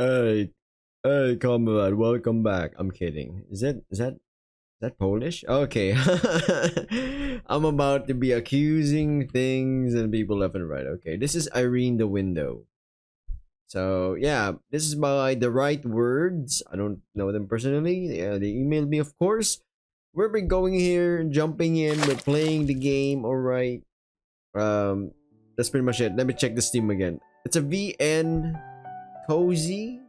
Hey, hey, comrade, welcome back. I'm kidding. Is that Polish? Okay. I'm about to be accusing things and people left and right. Okay, this is Irene the window. So yeah, this is by the right words. I don't know them personally. Yeah, they emailed me, of course. We're been going here, jumping in, we're playing the game. All right. Um, that's pretty much it. Let me check the Steam again. It's a VN cozy.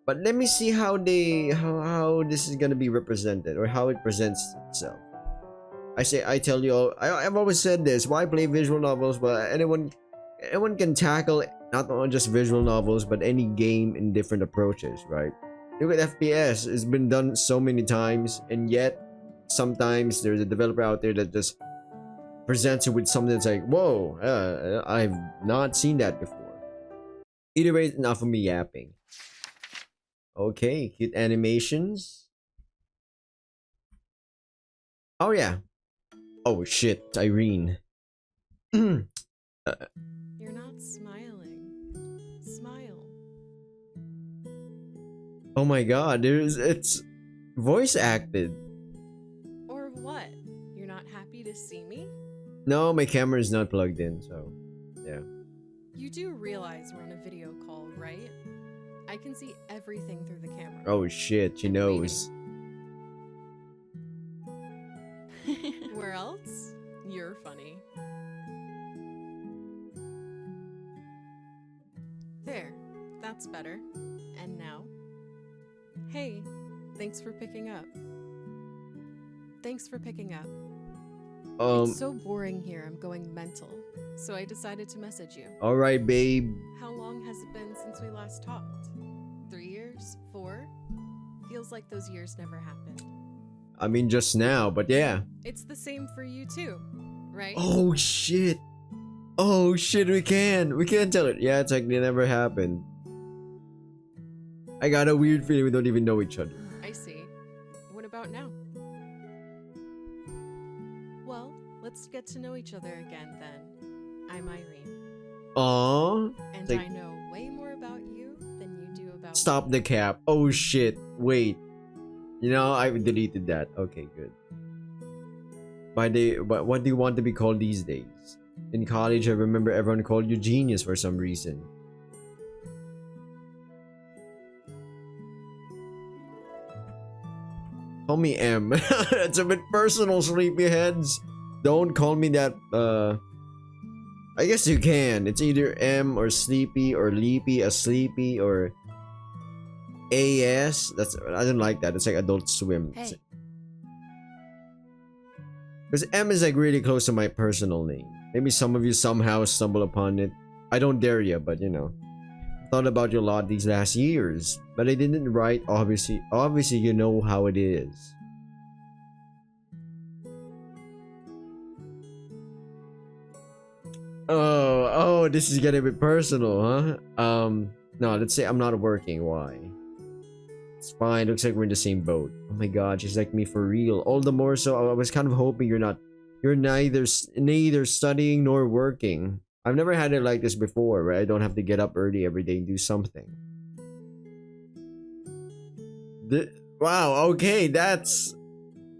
But let me see how this is gonna be represented or how it presents itself. I tell you all, I've always said this. Why play visual novels? But anyone can tackle not only just visual novels but any game in different approaches, right? Look at FPS. It's been done so many times, and yet sometimes there's a developer out there that just presents it with something that's like, whoa, I've not seen that before. Either way, it's enough of me yapping. Okay, cute animations. Oh yeah. Oh shit, Irene. uh, You're not smiling. Smile. oh my god, it's voice acted. Or what? You're not happy to see me? No, my camera is not plugged in, so yeah. You do realize we're on a video call, right? I can see everything through the camera. Oh shit, she I'm knows. Where else? You're funny. There. That's better. And now? Hey, thanks for picking up. Thanks for picking up. It's so boring here, I'm going mental. So I decided to message you. All right, babe. How long has it been since we last talked? 3 years? 4? Feels like those years never happened. I mean, just now, but yeah. It's the same for you too, right? Oh shit. Oh shit, we can tell it. Yeah, it's like it never happened. I got a weird feeling we don't even know each other. I see. What about now? Well, let's get to know each other again then. I'm Irene. Aww. And like, I know way more about you than you do about stop the cap. Oh shit. Wait. You know, I deleted that. Okay, good. But what do you want to be called these days? In college, I remember everyone called you genius for some reason. Call me M. It's a bit personal, sleepyheads. Don't call me that. I guess you can. It's either M or sleepy or leapy, a sleepy or AS. I don't like that. It's like Adult Swim. Hey. Because M is like really close to my personal name. Maybe some of you somehow stumble upon it. I don't dare you, but you know. Thought about you a lot these last years. But I didn't write, obviously. Obviously, you know how it is. Oh, this is getting a bit personal, huh? No, let's say I'm not working. Why? It's fine. Looks like we're in the same boat. Oh my god, she's like me for real. All the more so, I was kind of hoping you're neither studying nor working. I've never had it like this before, where I don't have to get up early every day and do something. Wow, okay, that's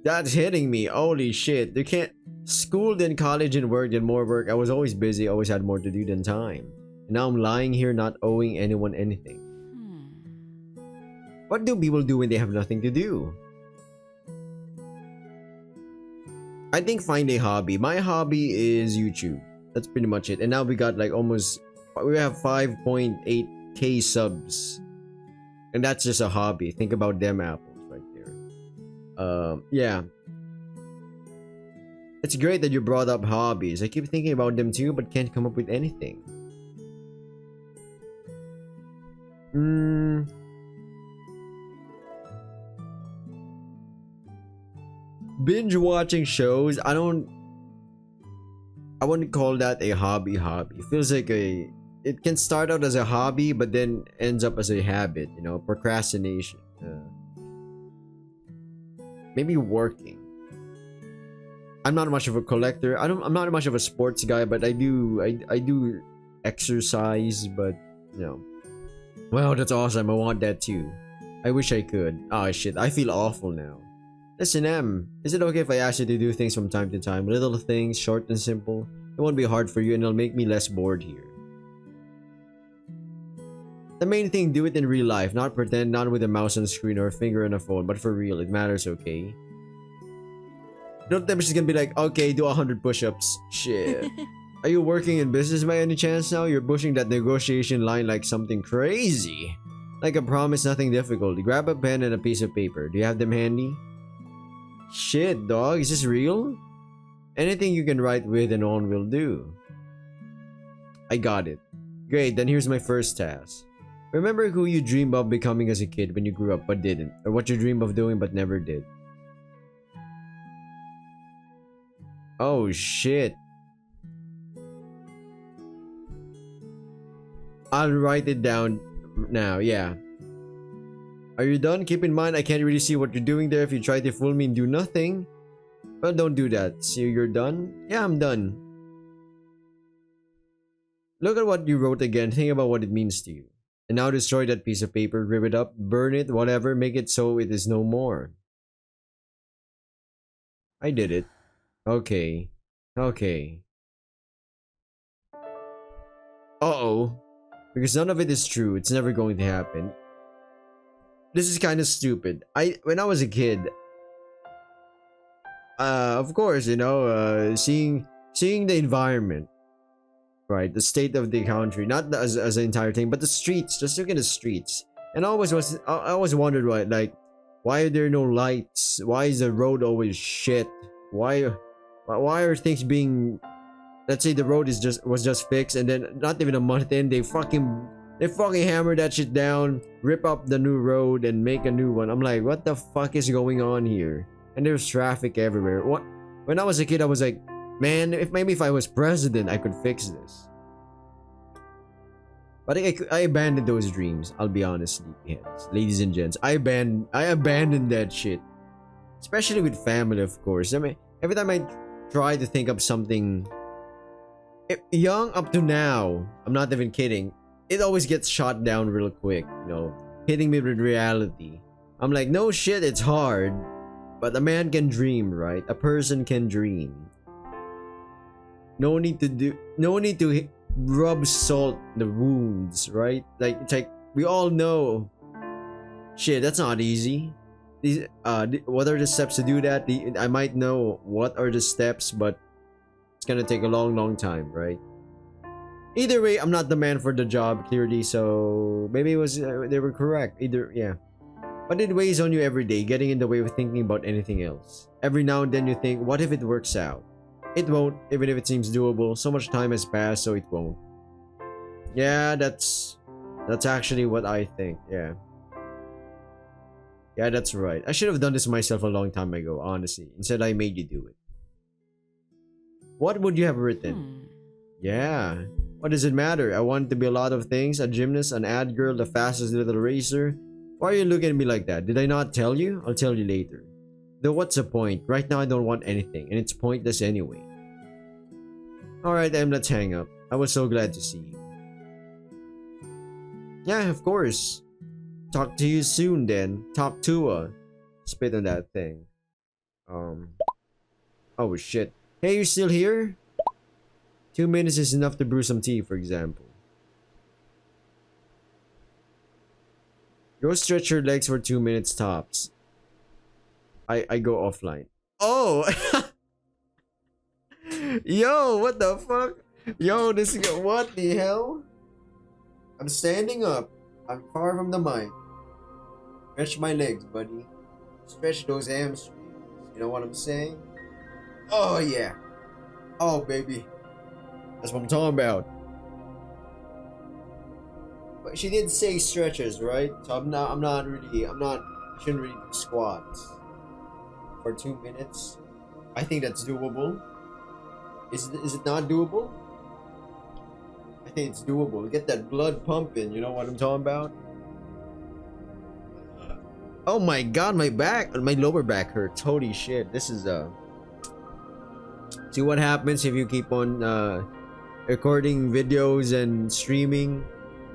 hitting me. Holy shit. You can't school then college and work then more work. I was always busy, always had more to do than time. And now I'm lying here not owing anyone anything. What do people do when they have nothing to do? I think find a hobby. My hobby is YouTube. That's pretty much it. And now we got like we have 5.8k subs. And that's just a hobby. Think about them apples right there. Yeah. It's great that you brought up hobbies. I keep thinking about them too, but can't come up with anything. Binge watching shows. I wouldn't call that a hobby. It feels like it can start out as a hobby but then ends up as a habit, you know, procrastination. Maybe working. I'm not much of a collector. I'm not much of a sports guy, but I do exercise, but you know, Wow, that's awesome. I want that too. I wish I could. Oh shit, I feel awful now. Listen, Em, is it okay if I ask you to do things from time to time? Little things, short and simple. It won't be hard for you and it'll make me less bored here. The main thing, do it in real life, not pretend, not with a mouse on the screen or a finger on a phone, but for real, it matters, okay? Don't think she's gonna be like, okay, do 100 push-ups. Shit. Are you working in business by any chance now? You're pushing that negotiation line like something crazy. Like a promise, nothing difficult. Grab a pen and a piece of paper. Do you have them handy? Shit, dog, is this real? Anything you can write with and on will do. I got it. Great, then here's my first task. Remember who you dreamed of becoming as a kid when you grew up but didn't, or what you dreamed of doing but never did. Oh shit. I'll write it down now, yeah. Are you done? Keep in mind I can't really see what you're doing there if you try to fool me and do nothing. Well, don't do that. See, you're done? Yeah, I'm done. Look at what you wrote again. Think about what it means to you. And now destroy that piece of paper, rip it up, burn it, whatever, make it so it is no more. I did it. Okay. Okay. Uh-oh. Because none of it is true. It's never going to happen. This is kind of stupid. When I was a kid, of course, you know, seeing the environment, right, the state of the country, not as an entire thing, but the streets. Just look at the streets, and I always wondered, right, like, why are there no lights? Why is the road always shit? Why are things being? Let's say the road was just fixed, and then not even a month in, they fucking hammer that shit down, rip up the new road, and make a new one. I'm like, what the fuck is going on here? And there's traffic everywhere. When I was a kid, I was like, man, maybe if I was president, I could fix this. But I abandoned those dreams. I'll be honest, ladies and gents. I abandoned that shit, especially with family, of course. I mean, every time I try to think of something young up to now, I'm not even kidding, it always gets shot down real quick, you know, hitting me with reality. I'm like, no shit, it's hard, but a man can dream, right? A person can dream. No need to rub salt in the wounds, right? Like, it's like, we all know, shit, that's not easy. What are the steps to do that? I might know what are the steps, but it's gonna take a long time, right? Either way, I'm not the man for the job, clearly, so maybe it was they were correct. Yeah. But it weighs on you every day, getting in the way of thinking about anything else. Every now and then you think, what if it works out? It won't, even if it seems doable. So much time has passed, so it won't. Yeah, that's actually what I think, yeah. Yeah, that's right. I should have done this myself a long time ago, honestly. Instead, I made you do it. What would you have written? Yeah. What does it matter? I wanted to be a lot of things. A gymnast, an ad girl, the fastest little racer. Why are you looking at me like that? Did I not tell you? I'll tell you later. Though what's the point? Right now I don't want anything, and it's pointless anyway. Alright, Em, let's hang up. I was so glad to see you. Yeah, of course. Talk to you soon then. Talk to her. Spit on that thing. Oh shit. Hey, you still here? 2 minutes is enough to brew some tea, for example. Go stretch your legs for 2 minutes tops. I go offline. Oh! Yo, what the fuck? Yo, this is... What the hell? I'm standing up. I'm far from the mic. Stretch my legs, buddy. Stretch those hamstrings. You know what I'm saying? Oh, yeah. Oh, baby. That's what I'm talking about. But she did say stretches, right? So I shouldn't really do squats for 2 minutes. I think that's doable. Is it not doable? I think it's doable. Get that blood pumping, you know what I'm talking about? Oh my god, my lower back hurts. Holy shit. This is see what happens if you keep on recording videos and streaming.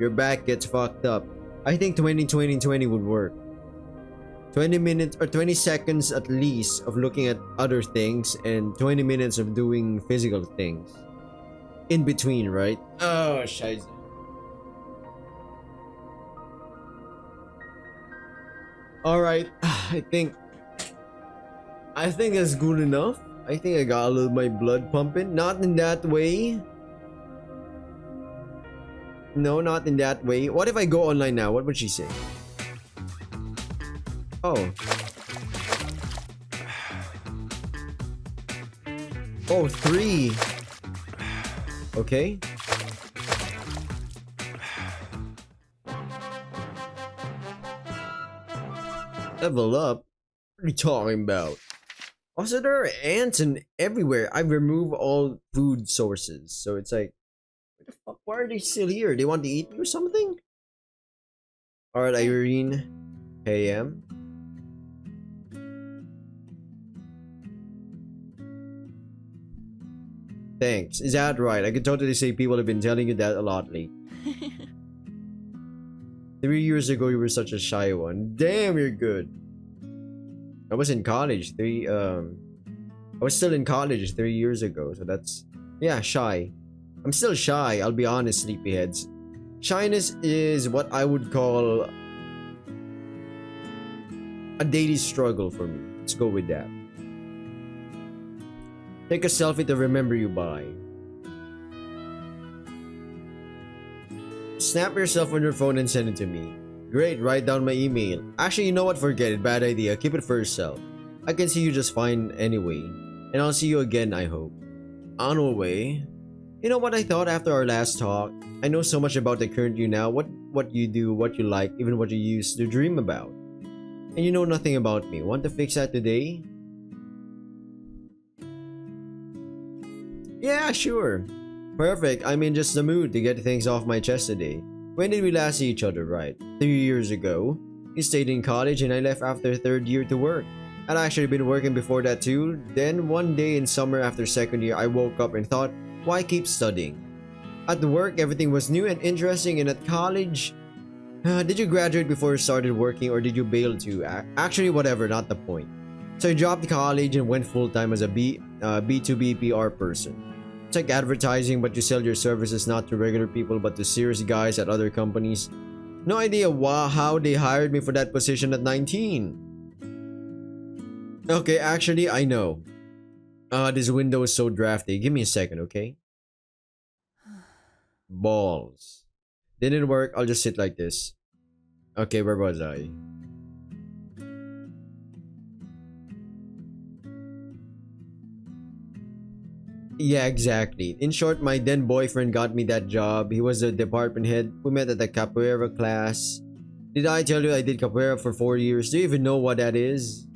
your back gets fucked up. I think 20 would work. 20 minutes or 20 seconds at least of looking at other things and 20 minutes of doing physical things. In between, right? Oh, scheiße. Alright, I think it's good enough. I think I got a little my blood pumping. Not in that way. No, not in that way. What if I go online now? What would she say? Oh. Oh, 3. Okay. Level up? What are you talking about? Also, there are ants and everywhere. I remove all food sources. So it's like, what the fuck? Why are they still here? They want to eat me or something? Alright, Irene. AM. Thanks. Is that right? I can totally say people have been telling you that a lot lately. 3 years ago, you were such a shy one. Damn, you're good. I was in college. I was still in college 3 years ago, so that's... Yeah, shy. I'm still shy, I'll be honest, sleepyheads. Shyness is what I would call... a daily struggle for me. Let's go with that. Take a selfie to remember you by. Snap yourself on your phone and send it to me. Great, write down my email. Actually, you know what? Forget it. Bad idea. Keep it for yourself. I can see you just fine anyway. And I'll see you again, I hope. On our way. You know what I thought after our last talk? I know so much about the current you now. What you do, what you like, even what you used to dream about. And you know nothing about me. Want to fix that today? Yeah, sure. Perfect. I'm in just the mood to get things off my chest today. When did we last see each other, right? 3 years ago. You stayed in college and I left after 3rd year to work. I'd actually been working before that too. Then one day in summer after 2nd year, I woke up and thought, why keep studying? At the work, everything was new and interesting, and at college... did you graduate before you started working or did you bail too? Actually, whatever, not the point. So I dropped college and went full-time as a B2B PR person. It's like advertising, but you sell your services not to regular people but to serious guys at other companies. No idea how they hired me for that position at 19. Okay, actually, I know. This window is so drafty. Give me a second, okay? Balls. Didn't work. I'll just sit like this. Okay, where was I? Yeah, exactly. In short, my then boyfriend got me that job. He was a department head. We met at the capoeira class. Did I tell you I did capoeira for 4 years? Do you even know what that is?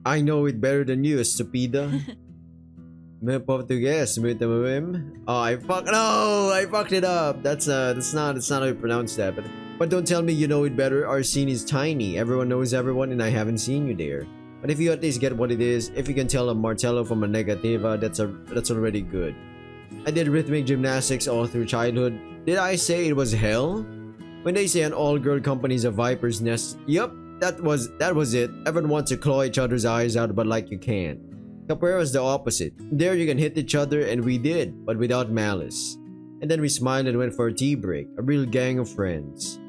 I know it better than you, estupida. Me Portuguese, me tamim. Oh, I fucked it up. That's not how you pronounce that. But don't tell me you know it better. Our scene is tiny. Everyone knows everyone, and I haven't seen you there. But if you at least get what it is, if you can tell a martello from a negativa, that's already good. I did rhythmic gymnastics all through childhood. Did I say it was hell? When they say an all-girl company is a viper's nest, yup, that was it. Everyone wants to claw each other's eyes out, but like you can't. Capoeira is the opposite. There you can hit each other, and we did, but without malice. And then we smiled and went for a tea break, a real gang of friends.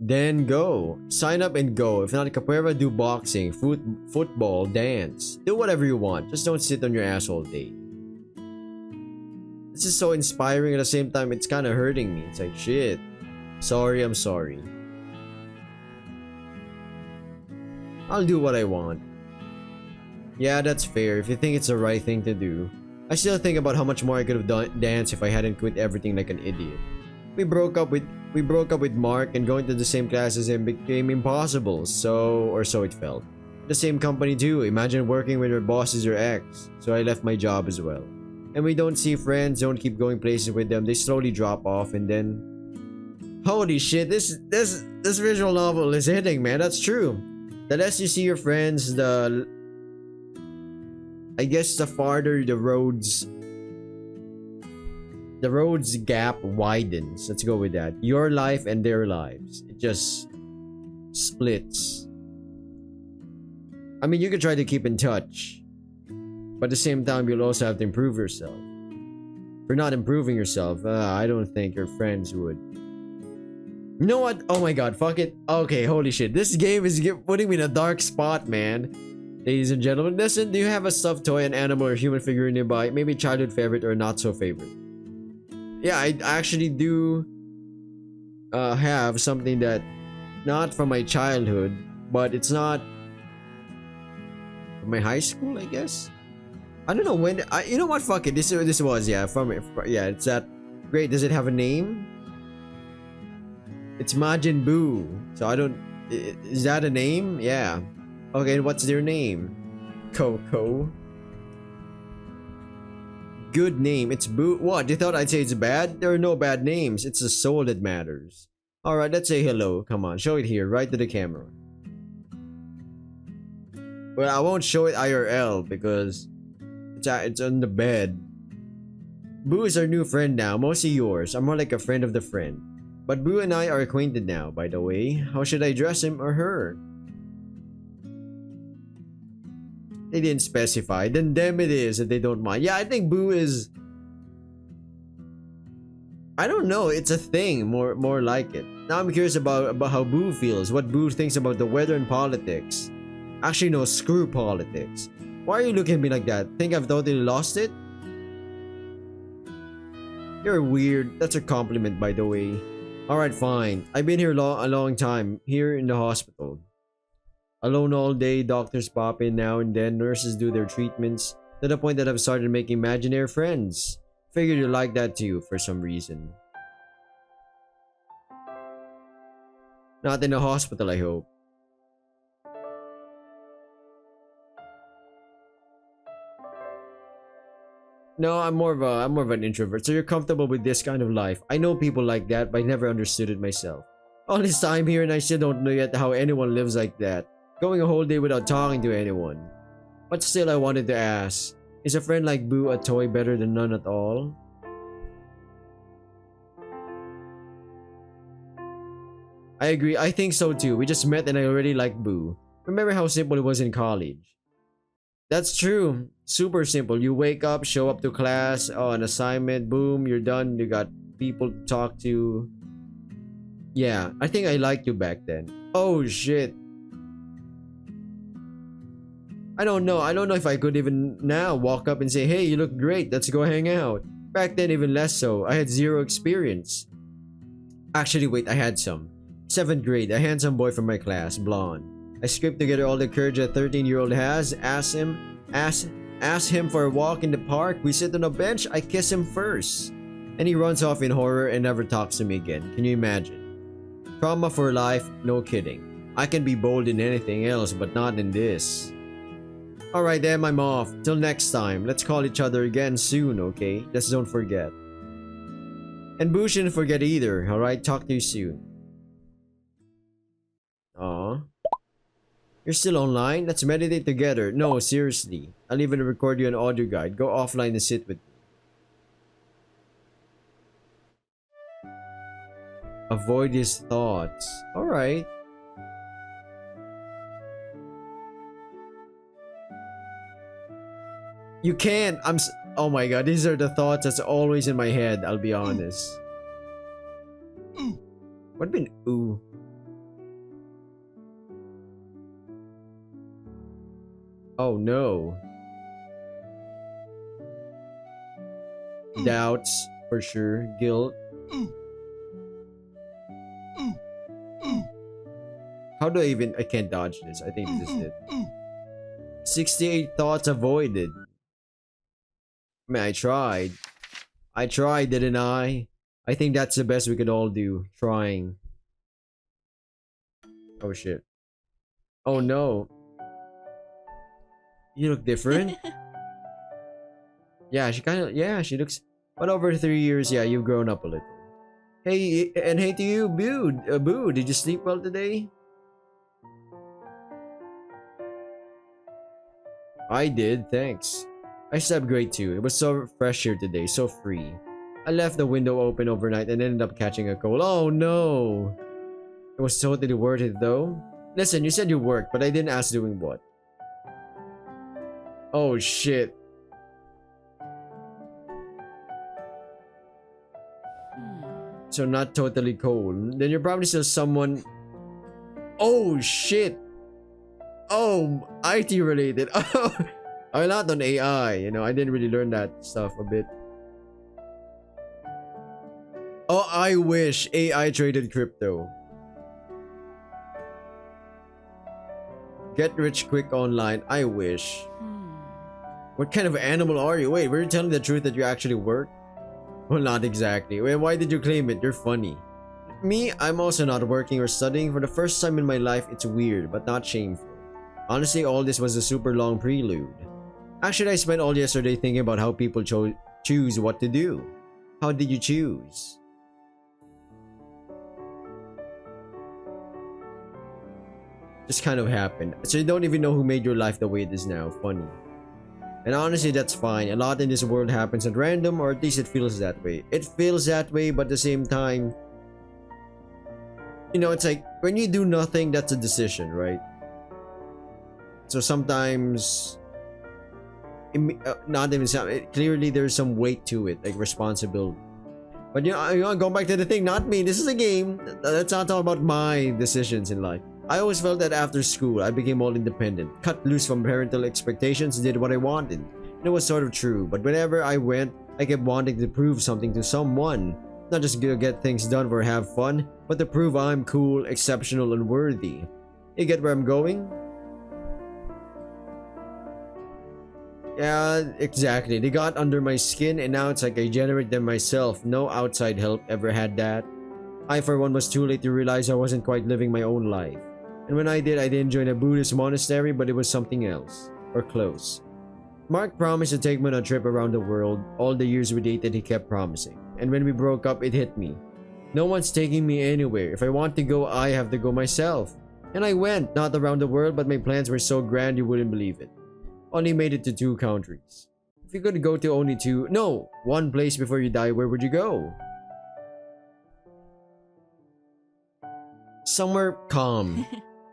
Then go. Sign up and go. If not capoeira, do boxing, football, dance. Do whatever you want. Just don't sit on your ass all day. This is so inspiring, at the same time it's kind of hurting me. It's like, shit. Sorry, I'm sorry. I'll do what I want. Yeah, that's fair if you think it's the right thing to do. I still think about how much more I could have danced if I hadn't quit everything like an idiot. We broke up with Mark, and going to the same class as him became impossible, so it felt. The same company too. Imagine working when your boss is your ex. So I left my job as well. And we don't see friends, don't keep going places with them. They slowly drop off, and then holy shit, this visual novel is hitting, man. That's true. The less you see your friends, I I guess the farther the roads gap widens. Let's go with that. Your life and their lives. It just splits. I mean, you could try to keep in touch, but at the same time, you'll also have to improve yourself. If you're not improving yourself, I don't think your friends would. You know what? Oh my god, fuck it. Okay, holy shit. This game is putting me in a dark spot, man. Ladies and gentlemen, listen, do you have a stuffed toy, an animal, or human figure nearby? Maybe a childhood favorite or not so favorite? Yeah, I actually do have something that not from my childhood, but it's not from my high school, I guess. I don't know when. You know what? Fuck it. This was yeah. It's that. Great. Does it have a name? It's Majin Buu. So I don't. Is that a name? Yeah. Okay. What's their name? Coco. Good name. It's Boo. What? You thought I'd say it's bad? There are no bad names. It's the soul that matters. Alright, let's say hello. Come on, show it here, right to the camera. Well, I won't show it IRL because it's on the bed. Boo is our new friend now, mostly yours. I'm more like a friend of the friend. But Boo and I are acquainted now, by the way. How should I address him or her? They didn't specify. Then them it is that they don't mind. Yeah, I think Boo is... I don't know. It's a thing. More like it. Now I'm curious about how Boo feels. What Boo thinks about the weather and politics. Actually, no. Screw politics. Why are you looking at me like that? Think I've totally lost it? You're weird. That's a compliment, by the way. Alright, fine. I've been here a long time. Here in the hospital. Alone all day, doctors pop in now and then, nurses do their treatments, to the point that I've started making imaginary friends. Figured you like that too, for some reason. Not in the hospital, I hope. No, I'm more of an introvert, so you're comfortable with this kind of life. I know people like that, but I never understood it myself. All this time here and I still don't know yet how anyone lives like that. Going a whole day without talking to anyone. But still, I wanted to ask, is a friend like Boo a toy better than none at all? I agree, I think so too. We just met and I already like Boo. Remember how simple it was in college? That's true. Super simple. You wake up, show up to class, an assignment, boom, you're done. You got people to talk to. Yeah, I think I liked you back then. Oh shit. I don't know if I could even now walk up and say, hey, you look great, let's go hang out. Back then, even less so. I had zero experience. Actually, wait, I had some. 7th grade, a handsome boy from my class, blonde. I scraped together all the courage a 13-year-old has, asked him for a walk in the park. We sit on a bench, I kiss him first. And he runs off in horror and never talks to me again. Can you imagine? Trauma for life, no kidding. I can be bold in anything else, but not in this. Alright then, I'm off. Till next time. Let's call each other again soon, okay? Just don't forget. And Boo shouldn't forget either, alright? Talk to you soon. Aw. You're still online? Let's meditate together. No, seriously. I'll even record you an audio guide. Go offline and sit with me. Avoid his thoughts. Alright. You can't. Oh my god, these are the thoughts that's always in my head, I'll be honest. What been ooh? Oh no. Doubts, for sure. Guilt. How do I can't dodge this. I think this is it. 68 thoughts avoided. I mean, I tried. I tried, didn't I? I think that's the best we could all do. Trying. Oh shit. Oh no. You look different. Yeah, she looks... But over 3 years, yeah, you've grown up a little. Hey, and hey to you, Boo, did you sleep well today? I did, thanks. I slept great too. It was so fresh here today, so free. I left the window open overnight and ended up catching a cold. Oh no! It was totally worth it though. Listen, you said you worked, but I didn't ask doing what. Oh shit. So not totally cold. Then you're probably still someone. Oh shit. Oh, IT related. Oh, I'm not on AI. You know, I didn't really learn that stuff a bit. Oh, I wish AI traded crypto. Get rich quick online. I wish. What kind of animal are you? Wait, were you telling the truth that you actually work? Well, not exactly. Wait, why did you claim it? You're funny. Me, I'm also not working or studying. For the first time in my life, it's weird, but not shameful. Honestly, all this was a super long prelude. Actually, I spent all yesterday thinking about how people choose what to do. How did you choose? Just kind of happened. So you don't even know who made your life the way it is now. Funny. And honestly, that's fine. A lot in this world happens at random, or at least it feels that way. It feels that way, but at the same time, you know, it's like when you do nothing, that's a decision, right? So sometimes, not even clearly there's some weight to it, like responsibility. But you know, going back to the thing, not me. This is a game. Let's not talk about my decisions in life. I always felt that after school, I became all independent, cut loose from parental expectations, did what I wanted. And it was sort of true, but whenever I went, I kept wanting to prove something to someone. Not just to get things done or have fun, but to prove I'm cool, exceptional, and worthy. You get where I'm going? Yeah, exactly. They got under my skin and now it's like I generate them myself. No outside help ever had that. I for one was too late to realize I wasn't quite living my own life. And when I didn't join a Buddhist monastery, but it was something else. Or close. Mark promised to take me on a trip around the world. All the years we dated, he kept promising. And when we broke up, it hit me. No one's taking me anywhere. If I want to go, I have to go myself. And I went, not around the world, but my plans were so grand you wouldn't believe it. Only made it to 2 countries. If you could go to only 2, no, 1 place before you die, where would you go? Somewhere calm.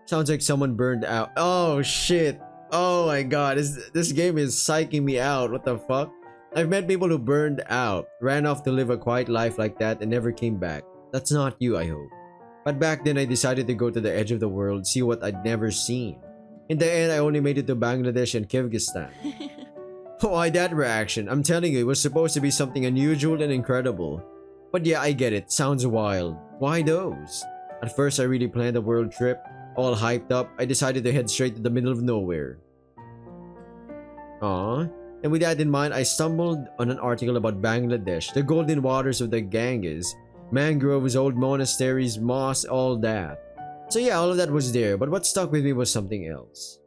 Sounds like someone burned out. Oh shit. Oh my god. This game is psyching me out. What the fuck? I've met people who burned out, ran off to live a quiet life like that and never came back. That's not you, I hope. But back then I decided to go to the edge of the world, see what I'd never seen. In the end, I only made it to Bangladesh and Kyrgyzstan. Why that reaction? I'm telling you, it was supposed to be something unusual and incredible. But yeah, I get it. Sounds wild. Why those? At first, I really planned a world trip. All hyped up, I decided to head straight to the middle of nowhere. Aww. And with that in mind, I stumbled on an article about Bangladesh, the golden waters of the Ganges, mangroves, old monasteries, mosques, all that. So yeah, all of that was there, but what stuck with me was something else.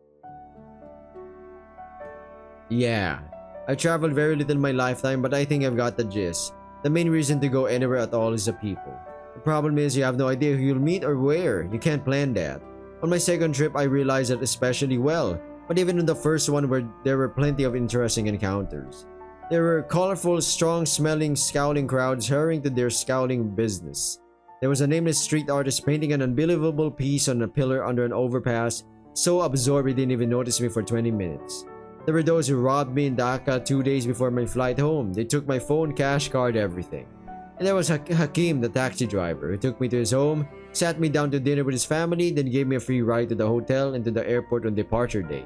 Yeah, I've traveled very little in my lifetime, but I think I've got the gist. The main reason to go anywhere at all is the people. The problem is you have no idea who you'll meet or where. You can't plan that. On my second trip, I realized that especially well, but even in the first one there were plenty of interesting encounters. There were colorful, strong-smelling, scowling crowds hurrying to their scowling business. There was a nameless street artist painting an unbelievable piece on a pillar under an overpass, so absorbed he didn't even notice me for 20 minutes. There were those who robbed me in Dhaka 2 days before my flight home. They took my phone, cash card, everything. And there was Hakim, the taxi driver, who took me to his home, sat me down to dinner with his family, then gave me a free ride to the hotel and to the airport on departure day.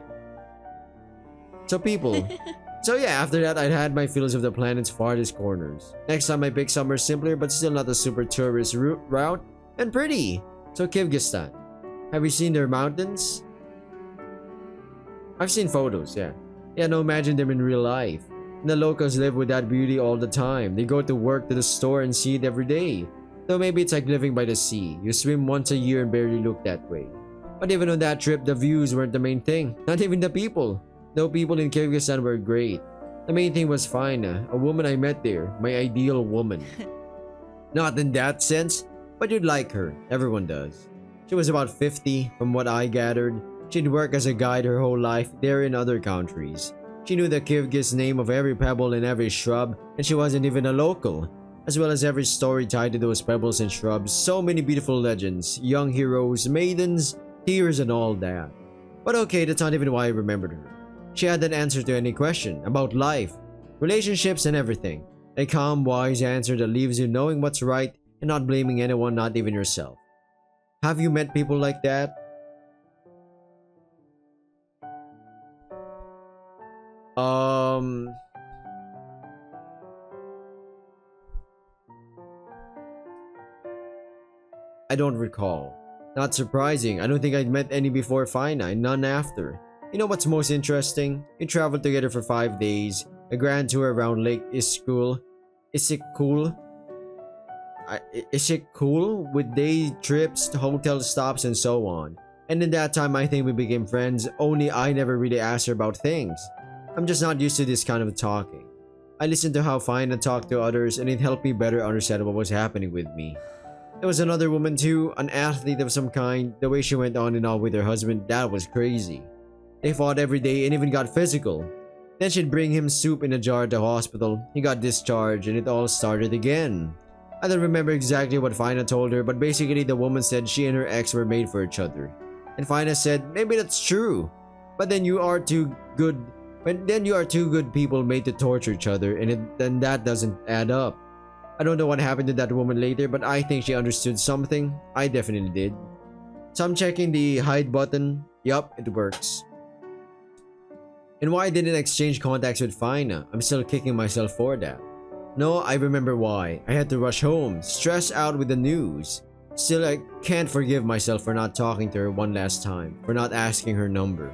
So people. So yeah, after that, I'd had my feels of the planet's farthest corners. Next time I pick somewhere simpler but still not a super tourist route, and pretty. So Kyrgyzstan. Have you seen their mountains? I've seen photos, yeah. Yeah, no, imagine them in real life. And the locals live with that beauty all the time. They go to work, to the store, and see it every day. Though maybe it's like living by the sea. You swim once a year and barely look that way. But even on that trip, the views weren't the main thing. Not even the people. No, people in Kyrgyzstan were great. The main thing was Fina, a woman I met there, my ideal woman. Not in that sense, but you'd like her. Everyone does. She was about 50, from what I gathered. She'd worked as a guide her whole life there in other countries. She knew the Kyrgyz name of every pebble and every shrub, and she wasn't even a local, as well as every story tied to those pebbles and shrubs. So many beautiful legends, young heroes, maidens, tears, and all that. But okay, that's not even why I remembered her. She had an answer to any question about life, relationships, and everything. A calm, wise answer that leaves you knowing what's right and not blaming anyone, not even yourself. Have you met people like that? Um, I don't recall. Not surprising, I don't think I'd met any before Fina and none after. You know what's most interesting? We traveled together for 5 days, a grand tour around Lake Iskul. Is it cool? Is it cool? With day trips, hotel stops, and so on. And in that time, I think we became friends, only I never really asked her about things. I'm just not used to this kind of talking. I listened to how Fina talked to others, and it helped me better understand what was happening with me. There was another woman too, an athlete of some kind. The way she went on and on with her husband, that was crazy. They fought every day and even got physical. Then she'd bring him soup in a jar at the hospital. He got discharged and it all started again. I don't remember exactly what Fina told her, but basically the woman said she and her ex were made for each other. And Fina said, maybe that's true. But then you are two good people made to torture each other, and then that doesn't add up. I don't know what happened to that woman later, but I think she understood something. I definitely did. So I'm checking the hide button. Yup, it works. And why I didn't exchange contacts with Fina? I'm still kicking myself for that. No, I remember why. I had to rush home, stressed out with the news. Still, I can't forgive myself for not talking to her one last time, for not asking her number.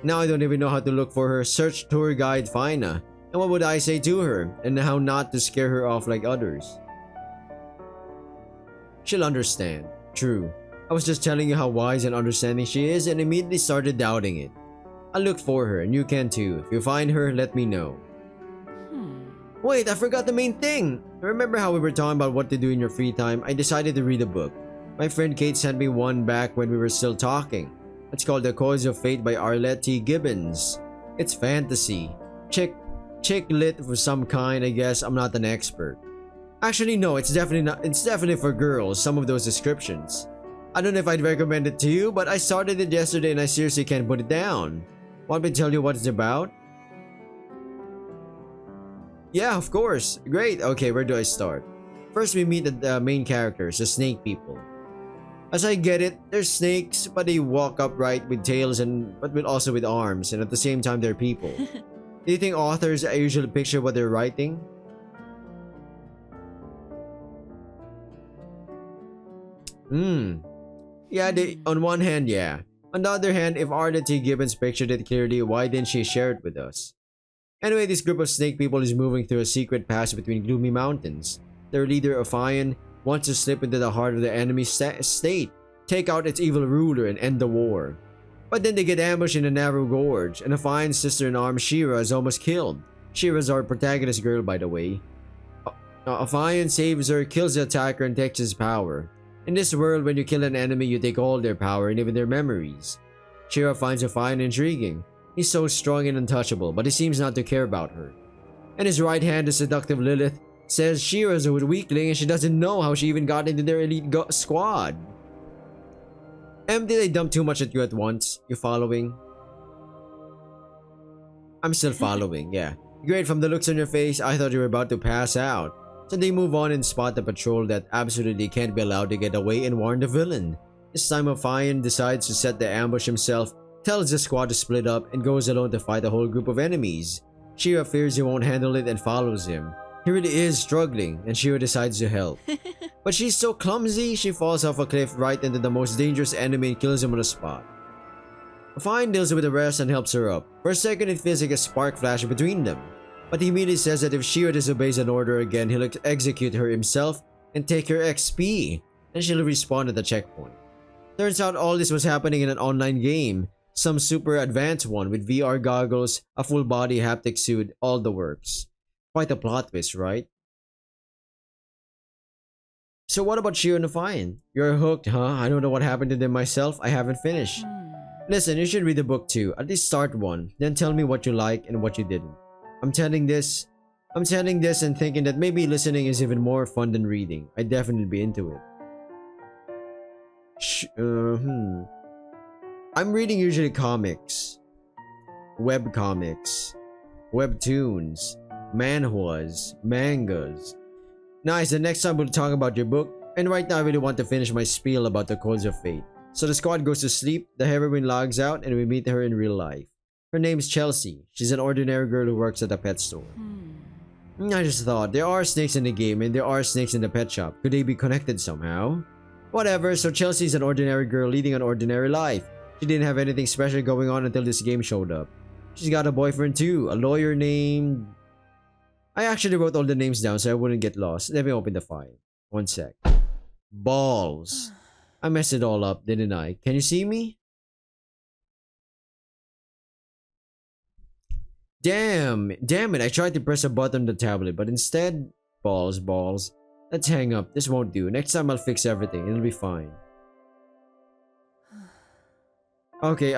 Now I don't even know how to look for her. Search tour guide Fina. And what would I say to her? And how not to scare her off like others? She'll understand. True. I was just telling you how wise and understanding she is and immediately started doubting it. I'll look for her and you can too. If you find her, let me know. Wait, I forgot the main thing. Remember how we were talking about what to do in your free time? I decided to read a book. My friend Kate sent me one back when we were still talking. It's called The Cause of Fate by Arlette T. Gibbons. It's fantasy. Chick lit of some kind, I guess. I'm not an expert. Actually, no, it's definitely not. It's definitely for girls, some of those descriptions. I don't know if I'd recommend it to you, but I started it yesterday and I seriously can't put it down. Want me to tell you what it's about? Yeah, of course. Great. Okay, where do I start? First, we meet the main characters, the snake people. As I get it, they're snakes, but they walk upright with tails but also with arms, and at the same time they're people. Do you think authors usually picture what they're writing? Yeah, on one hand, yeah. On the other hand, if Arda T. Gibbons pictured it clearly, why didn't she share it with us? Anyway, this group of snake people is moving through a secret pass between gloomy mountains. Their leader, Ophion, wants to slip into the heart of the enemy state, take out its evil ruler, and end the war. But then they get ambushed in a narrow gorge, and Ophion's sister-in-arms, Shira, is almost killed. Shira's our protagonist girl, by the way. Ophion saves her, kills the attacker, and takes his power. In this world, when you kill an enemy, you take all their power and even their memories. Shira finds Ophion intriguing. He's so strong and untouchable, but he seems not to care about her. And his right hand, the seductive Lilith, says Shira's a weakling and she doesn't know how she even got into their elite squad. Did they dump too much at you at once? You following? I'm still following, yeah. Great, from the looks on your face, I thought you were about to pass out. So they move on and spot the patrol that absolutely can't be allowed to get away and warn the villain. This time Ophion decides to set the ambush himself, tells the squad to split up, and goes alone to fight a whole group of enemies. Shira fears he won't handle it and follows him. He really is struggling, and Shira decides to help. But she's so clumsy, she falls off a cliff right into the most dangerous enemy and kills him on the spot. Ophion deals with the rest and helps her up. For a second, it feels like a spark flash between them. But he immediately says that if Shira disobeys an order again, he'll execute her himself and take her XP, and she'll respawn at the checkpoint. Turns out all this was happening in an online game, some super advanced one with VR goggles, a full body haptic suit, all the works. Quite a plot twist, right? So what about Shira and Ophion? You're hooked, huh? I don't know what happened to them myself. I haven't finished. Listen, you should read the book too. At least start one. Then tell me what you like and what you didn't. I'm telling this and thinking that maybe listening is even more fun than reading. I'd definitely be into it. I'm reading usually comics, web comics, webtoons, manhwas, mangas. Nice, the next time we'll talk about your book. And right now I really want to finish my spiel about the Codes of Fate. So the squad goes to sleep, the heroine logs out, and we meet her in real life. Her name's Chelsea. She's an ordinary girl who works at a pet store. I just thought, there are snakes in the game and there are snakes in the pet shop. Could they be connected somehow? Whatever, so Chelsea's an ordinary girl leading an ordinary life. She didn't have anything special going on until this game showed up. She's got a boyfriend too, a lawyer named... I actually wrote all the names down so I wouldn't get lost. Let me open the file. One sec. Balls. I messed it all up, didn't I? Can you see me? Damn it, I tried to press a button on the tablet, but instead... Balls. Let's hang up, this won't do. Next time I'll fix everything, it'll be fine. Okay,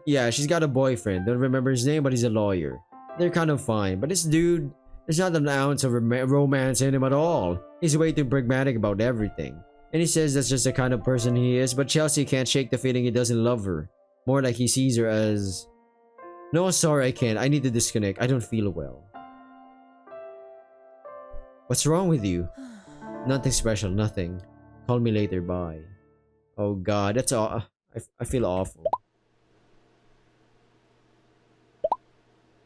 yeah, she's got a boyfriend. Don't remember his name, but he's a lawyer. They're kind of fine, but this dude, there's not an ounce of romance in him at all. He's way too pragmatic about everything. And he says that's just the kind of person he is, but Chelsea can't shake the feeling he doesn't love her. More like he sees her as... No, sorry, I can't. I need to disconnect. I don't feel well. What's wrong with you? Nothing special, nothing. Call me later, bye. Oh god, that's all. I feel awful.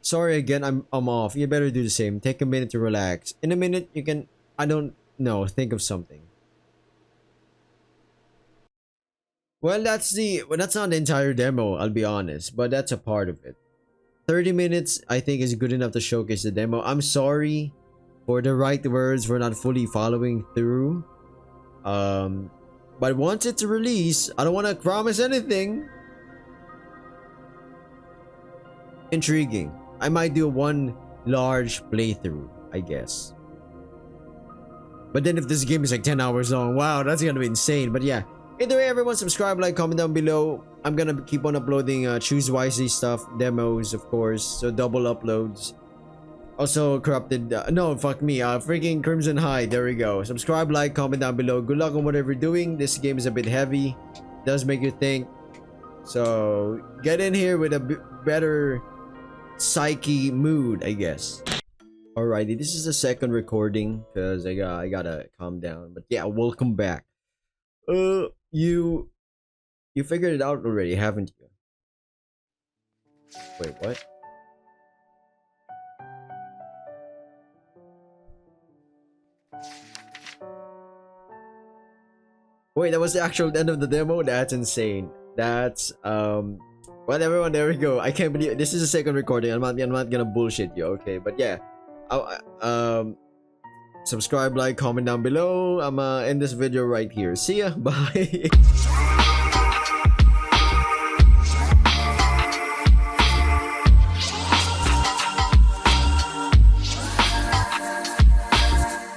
Sorry again, I'm off. You better do the same. Take a minute to relax. In a minute, you can... I don't know. Think of something. Well, that's not the entire demo, I'll be honest. But that's a part of it. 30 minutes, I think, is good enough to showcase the demo. I'm sorry for the right words for not fully following through. But once it's released, I don't want to promise anything. Intriguing. I might do one large playthrough, I guess. But then if this game is like 10 hours long, wow, that's gonna be insane. But yeah, either way, everyone subscribe, like, comment down below. I'm gonna keep on uploading choose wisely stuff, demos, of course, so double uploads. Also corrupted, no, fuck me, freaking Crimson High, there we go. Subscribe, like, comment down below. Good luck on whatever you're doing. This game is a bit heavy, does make you think. So get in here with a better psyche mood, I guess. Alrighty, this is the second recording because I gotta calm down. But yeah, welcome back. You figured it out already, haven't you? Wait, what? Wait, that was the actual end of the demo? That's insane. That's well, everyone, there we go. I can't believe this is the second recording. I'm not gonna bullshit you, okay? But yeah, subscribe, like, comment down below. I'm end this video right here. See ya. Bye.